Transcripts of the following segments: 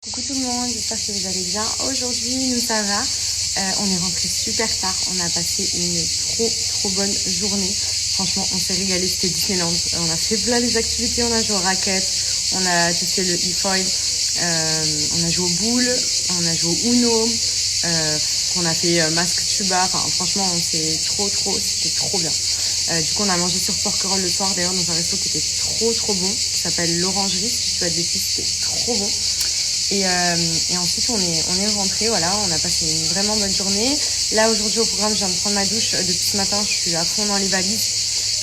Coucou tout le monde, j'espère que vous allez bien. Aujourd'hui, nous ça va. On est rentré super tard. On a passé une trop bonne journée. Franchement, on s'est régalé, c'était Disneyland. On a fait plein des activités, on a joué aux raquettes, on a testé le e-foil, on a joué aux boules, on a joué au Uno, on a fait masque tuba. Enfin, franchement, c'était trop bien. Du coup, on a mangé sur Porquerolles le soir, d'ailleurs, dans un resto qui était trop bon, qui s'appelle l'Orangerie, si je peux être bêtise, c'était trop bon. Et ensuite on est rentré, voilà, on a passé une vraiment bonne journée. Là aujourd'hui au programme, je viens de prendre ma douche depuis ce matin, je suis à fond dans les valises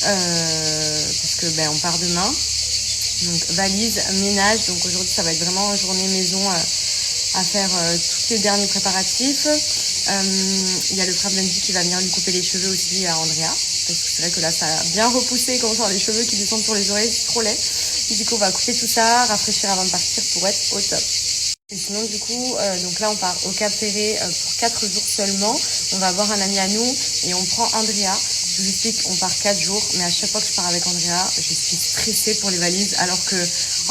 parce que on part demain. Donc valises, ménage, donc aujourd'hui ça va être vraiment une journée maison à faire tous les derniers préparatifs. Il y a le frère de Benji qui va venir lui couper les cheveux aussi à Andrea, parce que c'est vrai que là ça a bien repoussé, comme ça les cheveux qui descendent sur les oreilles, c'est trop laid. Et du coup on va couper tout ça, rafraîchir avant de partir pour être au top. Et sinon du coup, donc là on part au Cap Ferré pour 4 jours seulement. On va voir un ami à nous et on prend Andrea. Je vous explique, on part 4 jours, mais à chaque fois que je pars avec Andrea, je suis stressée pour les valises, alors que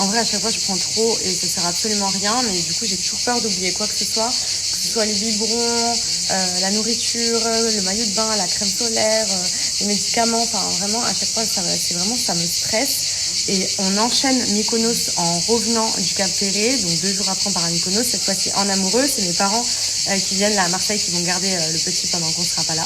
en vrai à chaque fois je prends trop et ça sert absolument à rien, mais du coup j'ai toujours peur d'oublier quoi que ce soit les biberons, la nourriture, le maillot de bain, la crème solaire, les médicaments, enfin vraiment à chaque fois ça me stresse. Et on enchaîne Mykonos en revenant du Cap Ferré, donc 2 jours après on part à Mykonos, cette fois-ci en amoureux. C'est mes parents qui viennent là à Marseille qui vont garder le petit pendant qu'on sera pas là.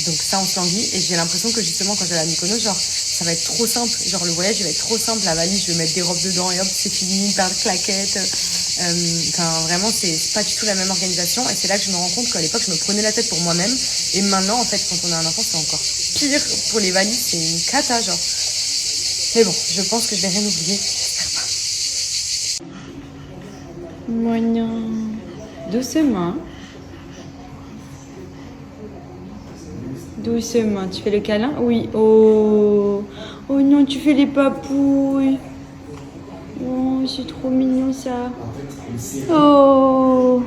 Donc ça on se languit et j'ai l'impression que justement quand je vais à Mykonos, genre ça va être trop simple, genre le voyage il va être trop simple, la valise je vais mettre des robes dedans et hop c'est fini, paire de claquettes. Enfin vraiment c'est pas du tout la même organisation et c'est là que je me rends compte qu'à l'époque je me prenais la tête pour moi-même et maintenant en fait quand on a un enfant c'est encore pire pour les valises, c'est une cata genre. Mais bon, je pense que je vais rien oublier, j'espère pas. Moignon. Doucement. Doucement, tu fais le câlin? Oui. Oh. Oh non, tu fais les papouilles. Oh, c'est trop mignon ça. Oh.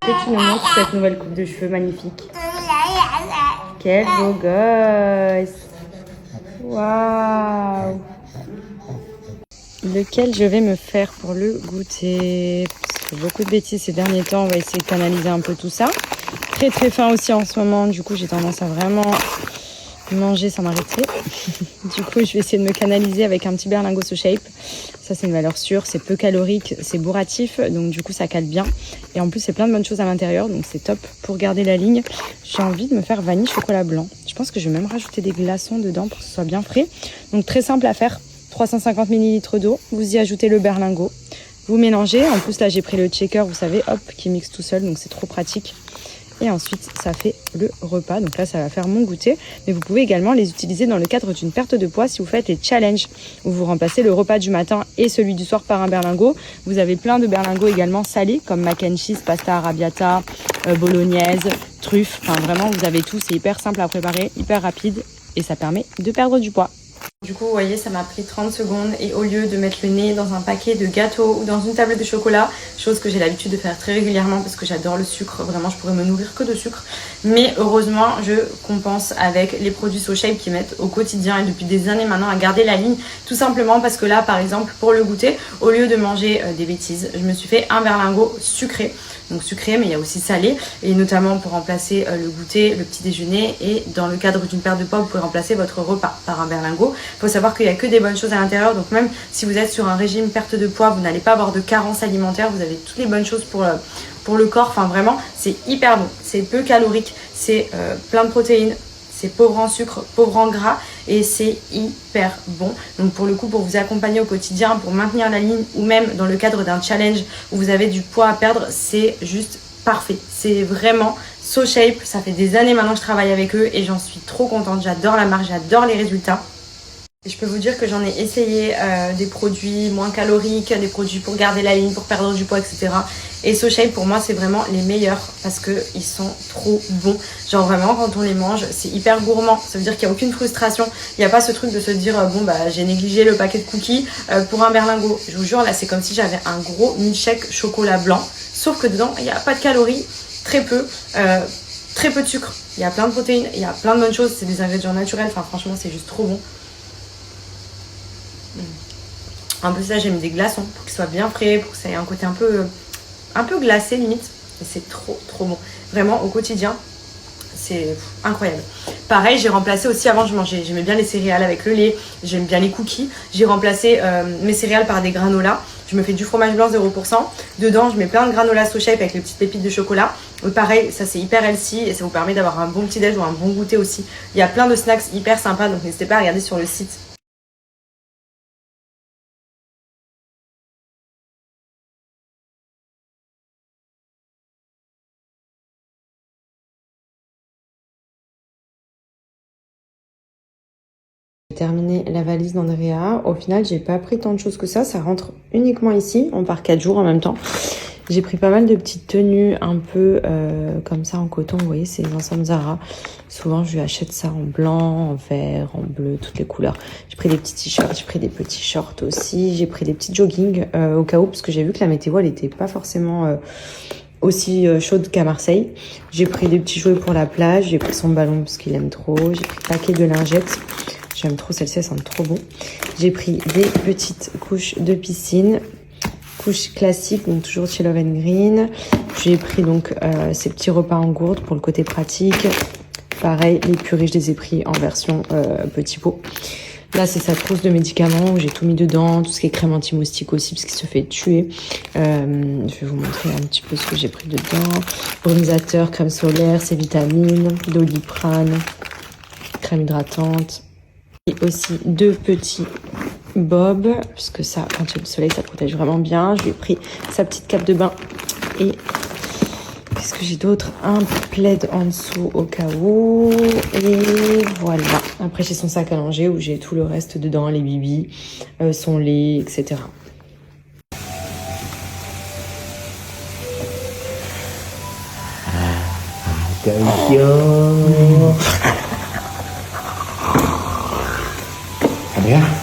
Tu nous montres cette nouvelle coupe de cheveux magnifique. Quel beau gosse. Waouh. Lequel je vais me faire pour le goûter? Parce que beaucoup de bêtises ces derniers temps, on va essayer de canaliser un peu tout ça. Très fin aussi en ce moment, du coup j'ai tendance à vraiment manger sans m'arrêter. Du coup je vais essayer de me canaliser avec un petit berlingot So Shape. Ça c'est une valeur sûre, c'est peu calorique, c'est bourratif, donc du coup ça cale bien. Et en plus c'est plein de bonnes choses à l'intérieur, donc c'est top pour garder la ligne. J'ai envie de me faire vanille chocolat blanc. Je pense que je vais même rajouter des glaçons dedans pour que ce soit bien frais. Donc très simple à faire, 350 ml d'eau, vous y ajoutez le berlingot, vous mélangez. En plus là j'ai pris le shaker, vous savez, hop, qui mixe tout seul, donc c'est trop pratique. Et ensuite, ça fait le repas. Donc là, ça va faire mon goûter. Mais vous pouvez également les utiliser dans le cadre d'une perte de poids si vous faites les challenges où vous remplacez le repas du matin et celui du soir par un berlingot. Vous avez plein de berlingots également salés comme mac and cheese, pasta arrabbiata, bolognaise, truffes. Enfin, vraiment, vous avez tout. C'est hyper simple à préparer, hyper rapide et ça permet de perdre du poids. Du coup, vous voyez, ça m'a pris 30 secondes et au lieu de mettre le nez dans un paquet de gâteaux ou dans une tablette de chocolat, chose que j'ai l'habitude de faire très régulièrement parce que j'adore le sucre, vraiment je pourrais me nourrir que de sucre, mais heureusement je compense avec les produits So Shape qui m'aident au quotidien et depuis des années maintenant à garder la ligne, tout simplement parce que là par exemple pour le goûter, au lieu de manger des bêtises, je me suis fait un berlingot sucré. Donc sucré, mais il y a aussi salé, et notamment pour remplacer le goûter, le petit déjeuner, et dans le cadre d'une perte de poids, vous pouvez remplacer votre repas par un berlingot. Il faut savoir qu'il n'y a que des bonnes choses à l'intérieur, donc même si vous êtes sur un régime perte de poids, vous n'allez pas avoir de carence alimentaire, vous avez toutes les bonnes choses pour le corps. Enfin vraiment, c'est hyper bon, c'est peu calorique, c'est plein de protéines, c'est pauvre en sucre, pauvre en gras et c'est hyper bon. Donc pour le coup, pour vous accompagner au quotidien, pour maintenir la ligne ou même dans le cadre d'un challenge où vous avez du poids à perdre, c'est juste parfait. C'est vraiment So Shape. Ça fait des années maintenant que je travaille avec eux et j'en suis trop contente. J'adore la marque, j'adore les résultats. Et je peux vous dire que j'en ai essayé des produits moins caloriques, des produits pour garder la ligne, pour perdre du poids, etc. Et So Shape pour moi c'est vraiment les meilleurs parce qu'ils sont trop bons. Genre vraiment quand on les mange c'est hyper gourmand. Ça veut dire qu'il n'y a aucune frustration. Il n'y a pas ce truc de se dire bon bah j'ai négligé le paquet de cookies pour un berlingot. Je vous jure là c'est comme si j'avais un gros milkshake chocolat blanc. Sauf que dedans il n'y a pas de calories, très peu de sucre. Il y a plein de protéines, il y a plein de bonnes choses. C'est des ingrédients naturels. Enfin, franchement, c'est juste trop bon. En plus, là, j'ai mis des glaçons pour qu'ils soient bien frais, pour que ça ait un côté un peu glacé limite. Et c'est trop bon. Vraiment, au quotidien, c'est incroyable. Pareil, j'ai remplacé aussi, avant je mangeais, j'aimais bien les céréales avec le lait, j'aime bien les cookies. J'ai remplacé mes céréales par des granolas. Je me fais du fromage blanc 0%. Dedans, je mets plein de granola So Shape avec les petites pépites de chocolat. Et pareil, ça c'est hyper healthy et ça vous permet d'avoir un bon petit déj ou un bon goûter aussi. Il y a plein de snacks hyper sympas, donc n'hésitez pas à regarder sur le site. J'ai terminé la valise d'Andrea. Au final, j'ai pas pris tant de choses que ça. Ça rentre uniquement ici. On part 4 jours en même temps. J'ai pris pas mal de petites tenues un peu comme ça en coton. Vous voyez, c'est les ensembles Zara. Souvent, je lui achète ça en blanc, en vert, en bleu, toutes les couleurs. J'ai pris des petits t-shirts, j'ai pris des petits shorts aussi. J'ai pris des petits joggings au cas où, parce que j'ai vu que la météo, elle était pas forcément aussi chaude qu'à Marseille. J'ai pris des petits jouets pour la plage. J'ai pris son ballon parce qu'il aime trop. J'ai pris un paquet de lingettes. J'aime trop celle-ci, elles sentent trop bon. J'ai pris des petites couches de piscine. Couche classique, donc toujours chez Love & Green. J'ai pris donc ces petits repas en gourde pour le côté pratique. Pareil, les purées, je les ai pris en version petit pot. Là, c'est sa trousse de médicaments où j'ai tout mis dedans. Tout ce qui est crème anti-moustique aussi, parce qu'il se fait tuer. Je vais vous montrer un petit peu ce que j'ai pris dedans. Brumisateur, crème solaire, ses vitamines, Doliprane, crème hydratante. Et aussi 2 petits bob, puisque ça, quand il y a le soleil, ça protège vraiment bien. Je lui ai pris sa petite cape de bain et qu'est-ce que j'ai d'autre? Un plaid en dessous au cas où. Et voilà. Après, j'ai son sac à langer où j'ai tout le reste dedans, les bibis, son lait, etc. Attention. Andrea.